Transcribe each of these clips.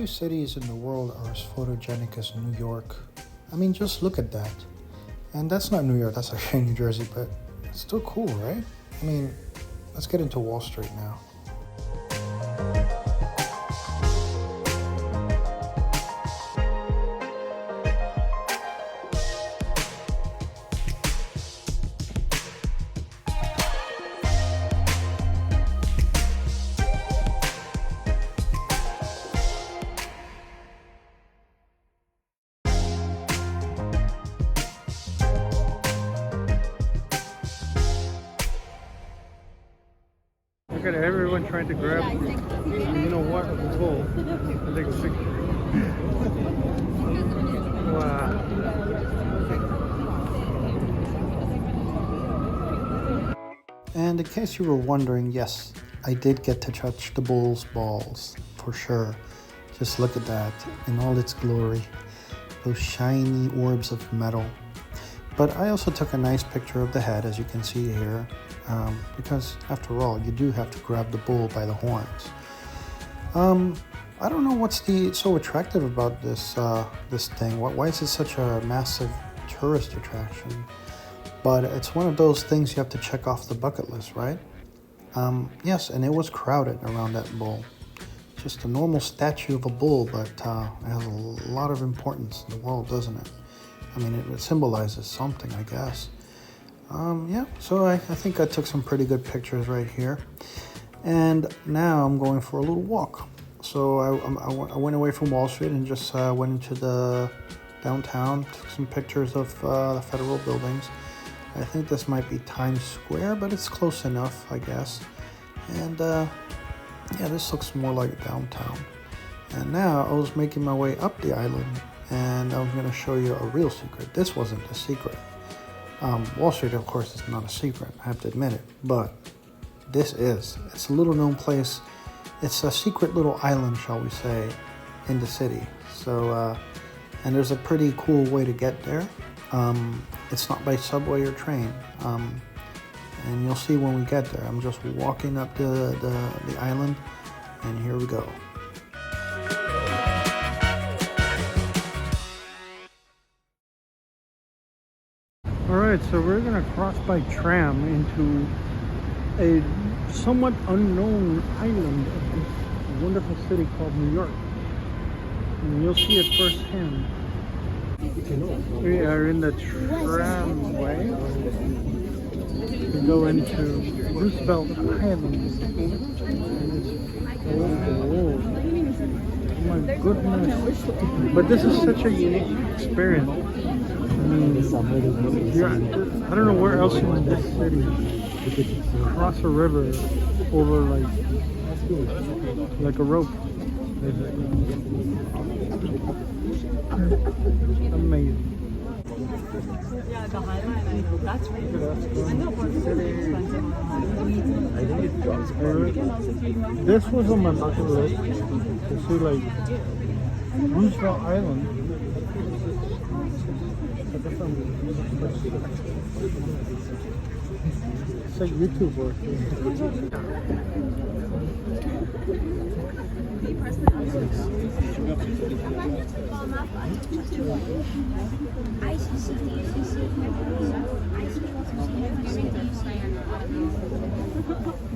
few cities in the world are as photogenic as New York. I mean, just look at that. And that's not New York, that's actually New Jersey, but it's still cool, right? I mean, let's get into Wall Street now. Look at everyone trying to grab, you know what, a bull. Wow. And in case you were wondering, yes, I did get to touch the bull's balls, for sure. Just look at that in all its glory. Those shiny orbs of metal. But I also took a nice picture of the head, as you can see here. Because after all, you do have to grab the bull by the horns. I don't know what's so attractive about this thing. Why is it such a massive tourist attraction? But it's one of those things you have to check off the bucket list, right? Yes, and it was crowded around that bull. Just a normal statue of a bull, but it has a lot of importance in the world, doesn't it? I mean, it symbolizes something, I guess. Yeah, so I think I took some pretty good pictures right here. And now I'm going for a little walk. So I went away from Wall Street and just went into the downtown, took some pictures of the federal buildings. I think this might be Times Square, but it's close enough, I guess. And yeah, this looks more like downtown. And now I was making my way up the island, and I was going to show you a real secret. This wasn't a secret. Wall Street, of course, is not a secret, I have to admit it, but this is. It's a little known place. It's a secret little island, shall we say, in the city. So, and there's a pretty cool way to get there. It's not by subway or train, and you'll see when we get there. I'm just walking up the island, and here we go. Alright, so we're going to cross by tram into a somewhat unknown island of this wonderful city called New York. And you'll see it firsthand. We are in the tramway to go into Roosevelt Island. Oh my goodness. But this is such a unique experience. I don't know where else in this city cross a river over like a rope. Amazing. This was on my bucket list to see like Roosevelt Island. It's like YouTube work.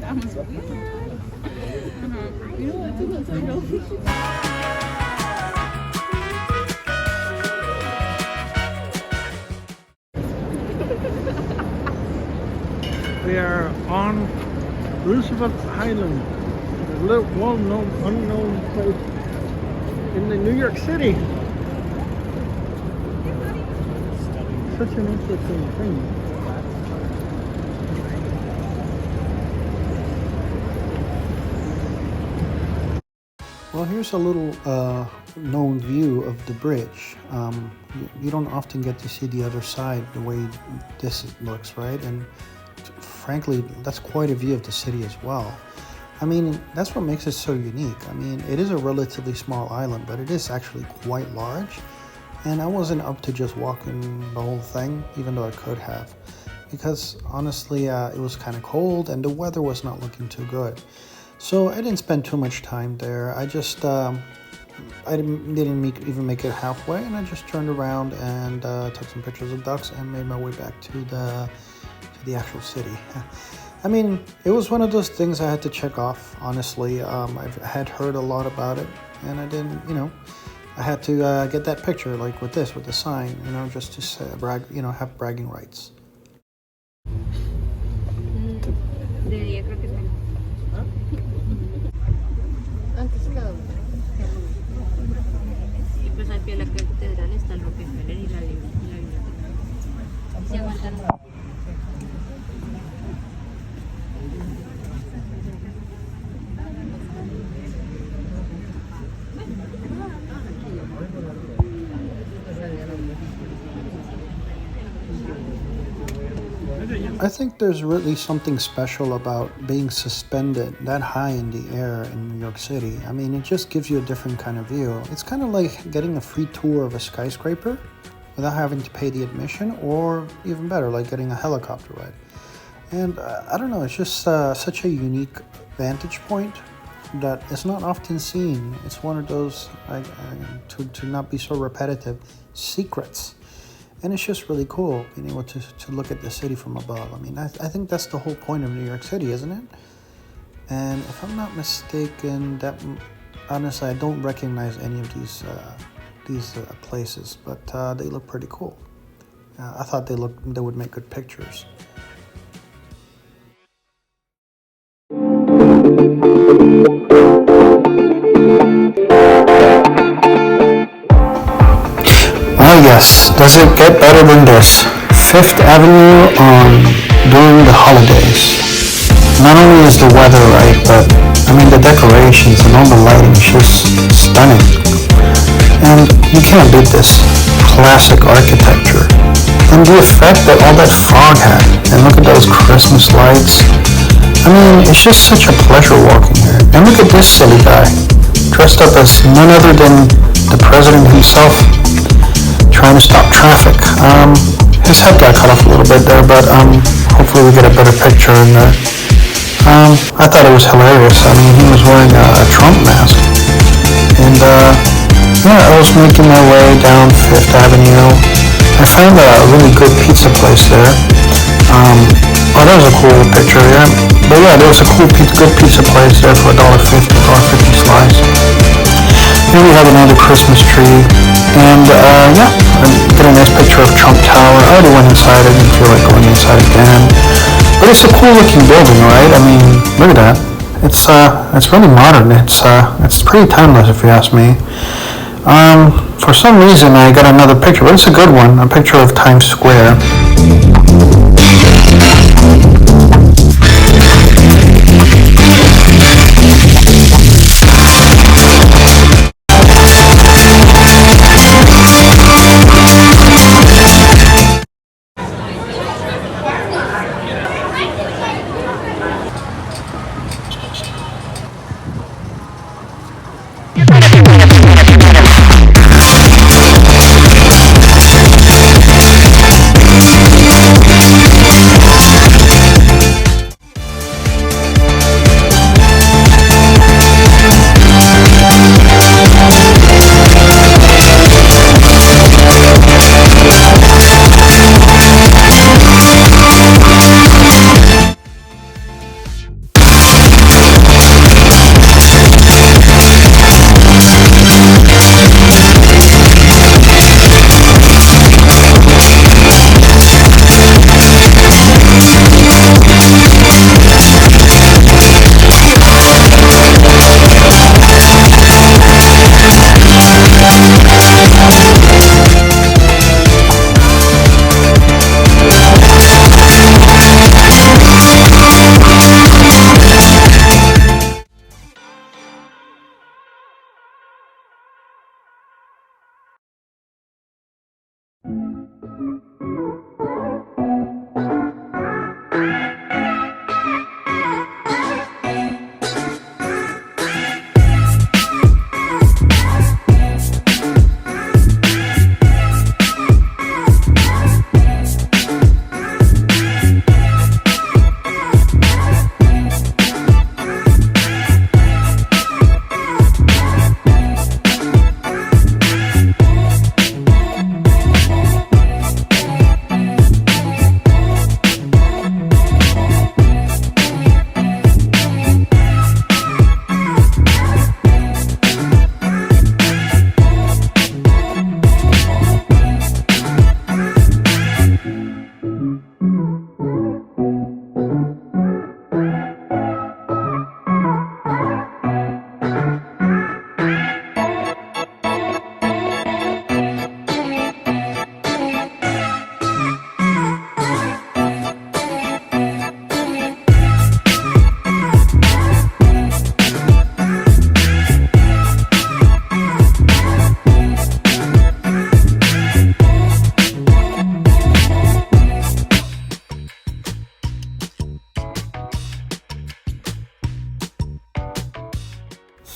That was weird. We are on Roosevelt Island, a little well-known, unknown place in the New York City. Such an interesting thing. Well, here's a little known view of the bridge. You don't often get to see the other side the way this looks, right? And frankly, that's quite a view of the city as well. I mean, that's what makes it so unique. I mean, it is a relatively small island, but it is actually quite large. And I wasn't up to just walking the whole thing, even though I could have. Because honestly, it was kind of cold and the weather was not looking too good. So I didn't spend too much time there. I just I didn't even make it halfway, and I just turned around and took some pictures of ducks and made my way back to the actual city. I mean, it was one of those things I had to check off. Honestly, I had heard a lot about it, and I didn't, I had to get that picture, like with the sign, just to say, brag, have bragging rights. De día creo que está. Antes estaba. Y pues al pie de la catedral está el Rockefeller y la biblioteca. Se aguantaron. I think there's really something special about being suspended that high in the air in New York City. I mean, it just gives you a different kind of view. It's kind of like getting a free tour of a skyscraper without having to pay the admission, or even better, like getting a helicopter ride. And I don't know, it's just such a unique vantage point that is not often seen. It's one of those, to not be so repetitive, secrets. And it's just really cool being able to look at the city from above. I mean, I think that's the whole point of New York City, isn't it? And if I'm not mistaken, honestly, I don't recognize any of these places, but they look pretty cool. I thought they would make good pictures. Oh yes, does it get better than this? Fifth Avenue during the holidays. Not only is the weather right, but I mean the decorations and all the lighting is just stunning. And you can't beat this classic architecture. And the effect that all that fog had. And look at those Christmas lights. I mean, it's just such a pleasure walking here. And look at this silly guy, dressed up as none other than the president himself, trying to stop traffic. His head got cut off a little bit there, but hopefully we get a better picture in there. I thought it was hilarious. I mean, he was wearing a Trump mask. And I was making my way down Fifth Avenue. I found a really good pizza place there. That was a cool picture, yeah. But yeah, there was a good pizza place there for $1.50 slice. Here we have another Christmas tree. And I get a nice picture of Trump Tower. I already went inside. I didn't feel like going inside again. But it's a cool looking building, right? I mean, look at that. It's really modern. It's pretty timeless if you ask me. For some reason I got another picture, but it's a good one. A picture of Times Square.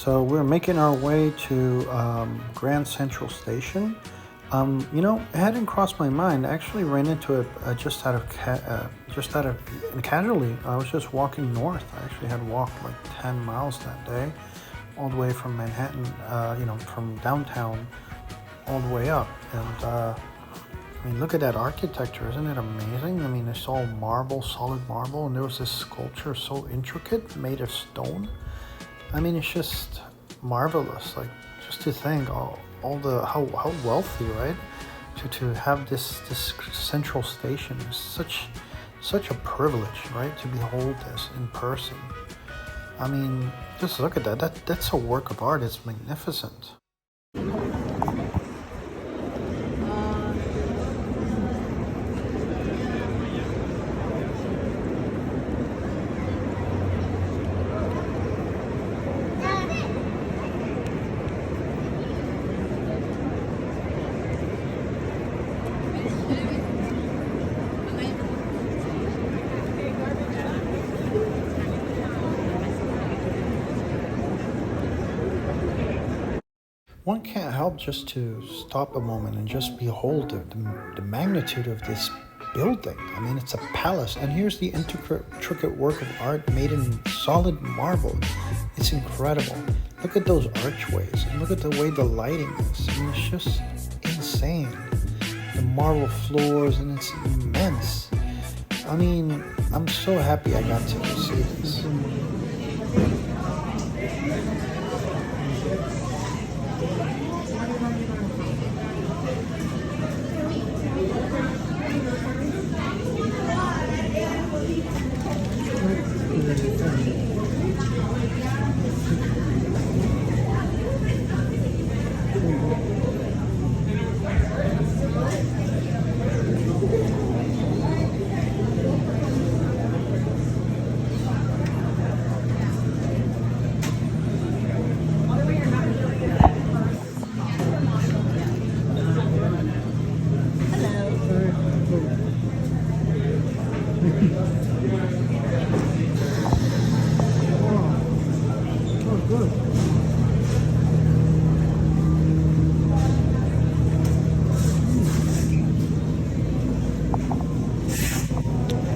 So we're making our way to Grand Central Station. You know, it hadn't crossed my mind. I actually ran into it casually. I was just walking north. I actually had walked like 10 miles that day, all the way from Manhattan, from downtown, all the way up. And I mean, look at that architecture. Isn't it amazing? I mean, it's all marble, solid marble, and there was this sculpture so intricate, made of stone. I mean, it's just marvelous. Like, just to think how wealthy, right? To have this central station is such a privilege, right? To behold this in person. I mean, just look at that. That's a work of art. It's magnificent. One can't help just to stop a moment and just behold the magnitude of this building. I mean, it's a palace, and here's the intricate work of art made in solid marble. It's incredible. Look at those archways, and look at the way the lighting is. I mean, it's just insane. The marble floors, and it's immense. I mean, I'm so happy I got to see this.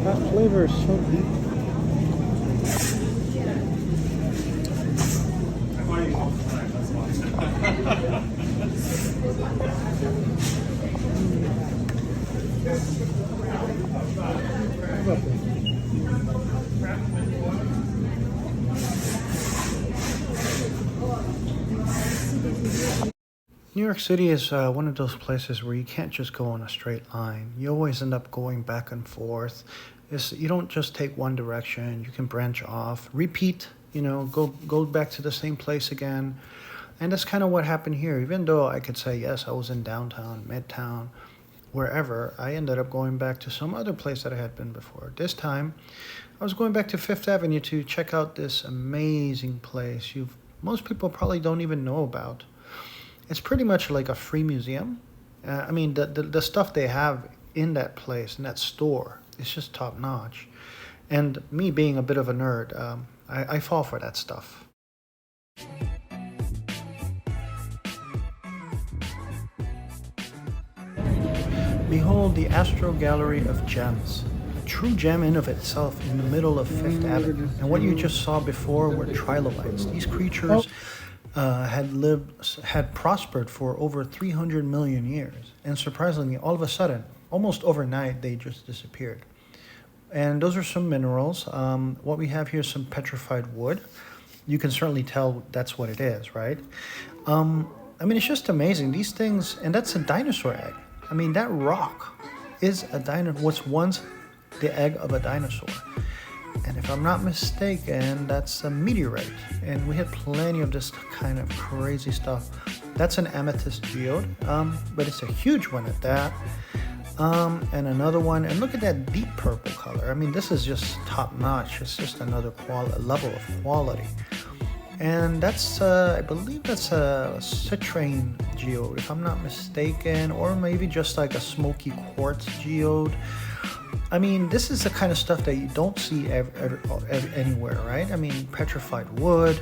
That flavor is so deep. New York City is one of those places where you can't just go on a straight line. You always end up going back and forth. You don't just take one direction. You can branch off, repeat, go back to the same place again. And that's kind of what happened here. Even though I could say, yes, I was in downtown, midtown, wherever, I ended up going back to some other place that I had been before. This time, I was going back to Fifth Avenue to check out this amazing place most people probably don't even know about. It's pretty much like a free museum. I mean, the stuff they have in that place, in that store, is just top notch. And me being a bit of a nerd, I fall for that stuff. Behold the Astro Gallery of Gems. A true gem in of itself in the middle of Fifth Avenue. And what you just saw before were trilobites. These creatures had prospered for over 300 million years. And surprisingly, all of a sudden, almost overnight, they just disappeared. And those are some minerals. What we have here is some petrified wood. You can certainly tell that's what it is, right? I mean, it's just amazing. These things, and that's a dinosaur egg. I mean, that rock is was once the egg of a dinosaur. And if I'm not mistaken, that's a meteorite. And we had plenty of this kind of crazy stuff. That's an amethyst geode, but it's a huge one at that. And another one, and look at that deep purple color. I mean, this is just top notch. It's just another level of quality. And that's, I believe that's a citrine geode, if I'm not mistaken, or maybe just like a smoky quartz geode. I mean, this is the kind of stuff that you don't see anywhere, right? I mean, petrified wood,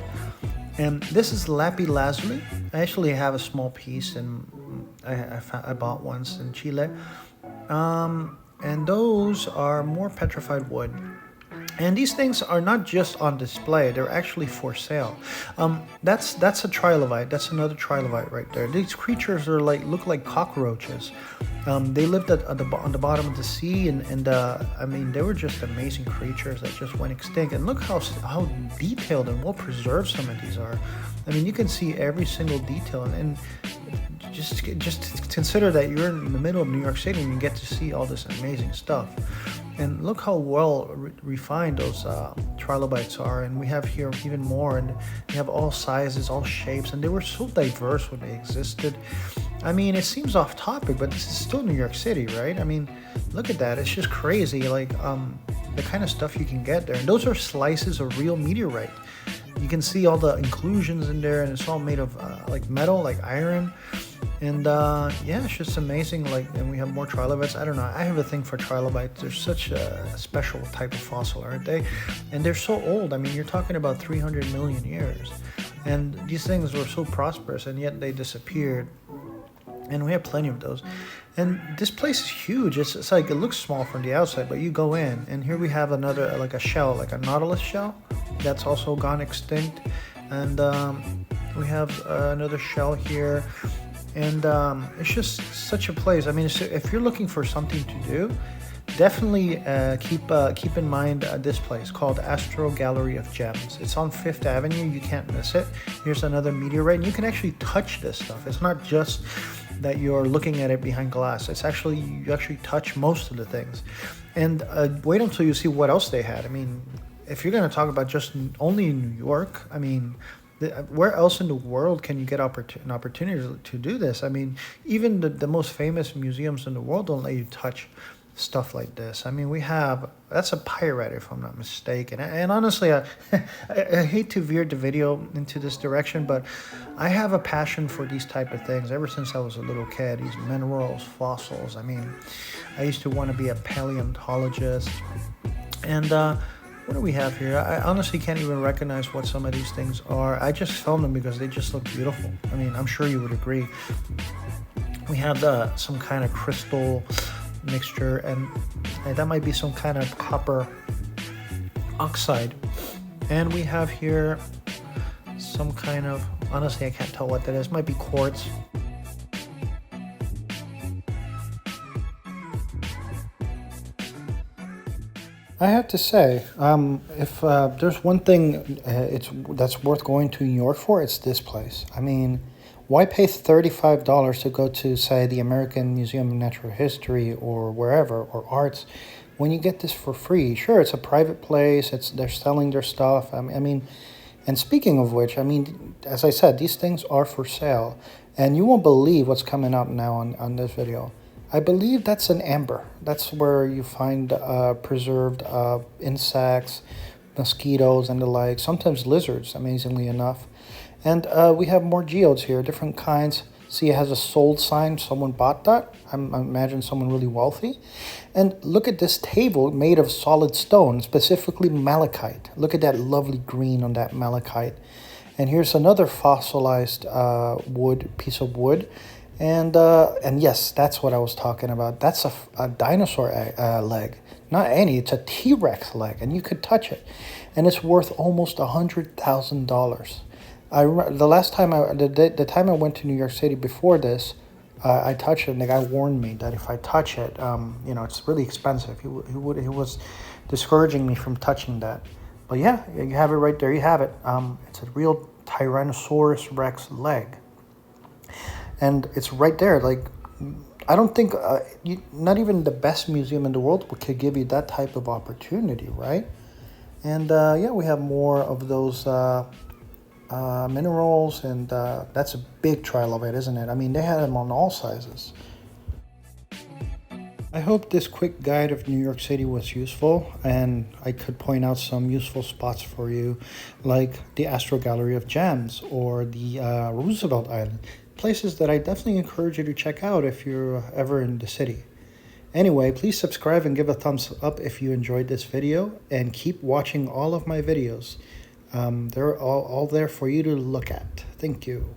And this is lapis lazuli. I actually have a small piece, and I bought once in Chile. And those are more petrified wood. And these things are not just on display; they're actually for sale. That's a trilobite. That's another trilobite right there. These creatures are look like cockroaches. They lived on the bottom of the sea, and I mean, they were just amazing creatures that just went extinct. And look how detailed and well preserved some of these are. I mean, you can see every single detail, and just consider that you're in the middle of New York City and you get to see all this amazing stuff. And look how well refined those trilobites are. And we have here even more, and we have all sizes, all shapes, and they were so diverse when they existed. I mean, it seems off topic, but this is still New York City, right? I mean, look at that. It's just crazy, like the kind of stuff you can get there. And those are slices of real meteorite. You can see all the inclusions in there, and it's all made of like metal, like iron. And yeah, it's just amazing. Like, and we have more trilobites. I don't know, I have a thing for trilobites. They're such a special type of fossil, aren't they? And they're so old. I mean, you're talking about 300 million years, and these things were so prosperous, and yet they disappeared. And we have plenty of those. And this place is huge. It's like, it looks small from the outside, but you go in, and here we have another, like a shell, like a nautilus shell that's also gone extinct. And we have another shell here. And it's just such a place. I mean, if you're looking for something to do, definitely keep in mind this place called Astro Gallery of Gems. It's on 5th Avenue. You can't miss it. Here's another meteorite, and you can actually touch this stuff. It's not just that you're looking at it behind glass. It's actually, you actually touch most of the things. And wait until you see what else they had. I mean, if you're going to talk about just only New York, I mean, where else in the world can you get an opportunity to do this? I mean, even the most famous museums in the world don't let you touch stuff like this. I mean, that's a pyrite, if I'm not mistaken. And honestly, I hate to veer the video into this direction, but I have a passion for these type of things ever since I was a little kid. These minerals, fossils. I mean, I used to want to be a paleontologist. And what do we have here? I honestly can't even recognize what some of these things are. I just filmed them because they just look beautiful. I mean, I'm sure you would agree. We have some kind of crystal mixture, and that might be some kind of copper oxide. And we have here some kind of, honestly, I can't tell what that is. Might be quartz. I have to say, if there's one thing that's worth going to New York for, it's this place. I mean, why pay $35 to go to, say, the American Museum of Natural History or wherever, or arts, when you get this for free? Sure, it's a private place. They're selling their stuff. I mean, and speaking of which, I mean, as I said, these things are for sale, and you won't believe what's coming up now on this video. I believe that's an amber. That's where you find preserved insects, mosquitoes, and the like. Sometimes lizards, amazingly enough. And we have more geodes here, different kinds. See, it has a sold sign. Someone bought that. I imagine someone really wealthy. And look at this table made of solid stone, specifically malachite. Look at that lovely green on that malachite. And here's another fossilized piece of wood. And yes, that's what I was talking about. That's a dinosaur leg. Not any, it's a T-Rex leg, and you could touch it. And it's worth almost $100,000. The time I went to New York City before this, I touched it, and the guy warned me that if I touch it, it's really expensive. He was discouraging me from touching that. But yeah, you have it right there. You have it. It's a real Tyrannosaurus Rex leg. And it's right there. Like, I don't think, not even the best museum in the world could give you that type of opportunity, right? And yeah, we have more of those minerals, and that's a big trilobite, isn't it? I mean, they had them on all sizes. I hope this quick guide of New York City was useful, and I could point out some useful spots for you, like the Astro Gallery of Gems or the Roosevelt Island. Places that I definitely encourage you to check out if you're ever in the city. Anyway, please subscribe and give a thumbs up if you enjoyed this video, and keep watching all of my videos. They're all there for you to look at. Thank you.